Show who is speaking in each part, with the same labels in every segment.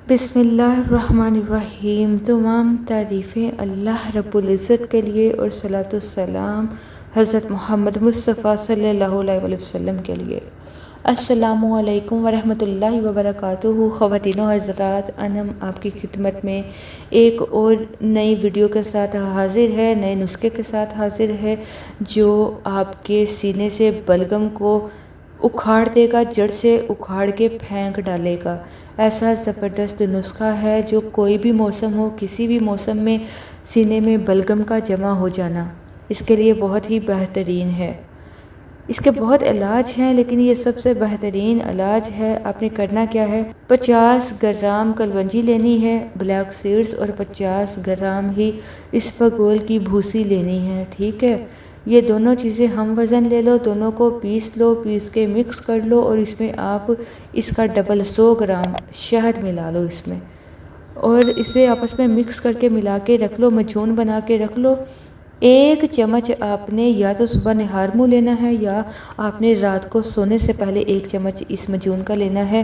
Speaker 1: بسم اللہ الرحمن الرحیم۔ تمام تعریفیں اللہ رب العزت کے لیے اور صلاۃ والسلام حضرت محمد مصطفیٰ صلی اللہ علیہ وسلم کے لیے۔ السلام علیکم ورحمۃ اللہ وبرکاتہ۔ خواتین و حضرات، انم آپ کی خدمت میں ایک اور نئی ویڈیو کے ساتھ حاضر ہے، نئے نسخے کے ساتھ حاضر ہے جو آپ کے سینے سے بلغم کو اکھاڑ دے گا، جڑ سے اکھاڑ کے پھینک ڈالے گا۔ ایسا زبردست نسخہ ہے جو کوئی بھی موسم ہو، کسی بھی موسم میں سینے میں بلغم کا جمع ہو جانا اس کے لیے بہت ہی بہترین ہے۔ اس کے بہت علاج ہیں لیکن یہ سب سے بہترین علاج ہے۔ آپ نے کرنا کیا ہے، 50 گرام کلونجی لینی ہے، بلیک سیڈز، اور 50 گرام ہی اسفغول کی بھوسی لینی ہے، ٹھیک ہے۔ یہ دونوں چیزیں ہم وزن لے لو، دونوں کو پیس لو، پیس کے مکس کر لو، اور اس میں آپ اس کا ڈبل 100 گرام شہد ملا لو اس میں، اور اسے آپس میں مکس کر کے ملا کے رکھ لو، مجون بنا کے رکھ لو۔ 1 چمچ آپ نے یا تو صبح نہار منہ لینا ہے یا آپ نے رات کو سونے سے پہلے 1 چمچ اس مجون کا لینا ہے۔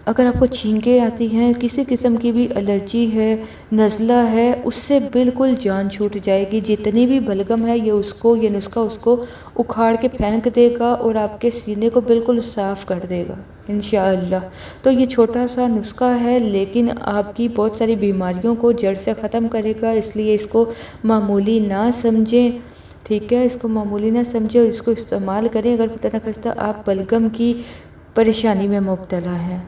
Speaker 1: اگر آپ کو چھینکیں آتی ہیں، کسی قسم کی بھی الرجی ہے، نزلہ ہے، اس سے بالکل جان چھوٹ جائے گی۔ جتنی بھی بلغم ہے یہ نسخہ اس کو اکھاڑ کے پھینک دے گا اور آپ کے سینے کو بالکل صاف کر دے گا انشاءاللہ۔ تو یہ چھوٹا سا نسخہ ہے لیکن آپ کی بہت ساری بیماریوں کو جڑ سے ختم کرے گا، اس لیے اس کو معمولی نہ سمجھیں، ٹھیک ہے۔ اس کو معمولی نہ سمجھیں اور اس کو استعمال کریں اگر خدا نخواستہ آپ بلغم کی پریشانی میں مبتلا ہیں۔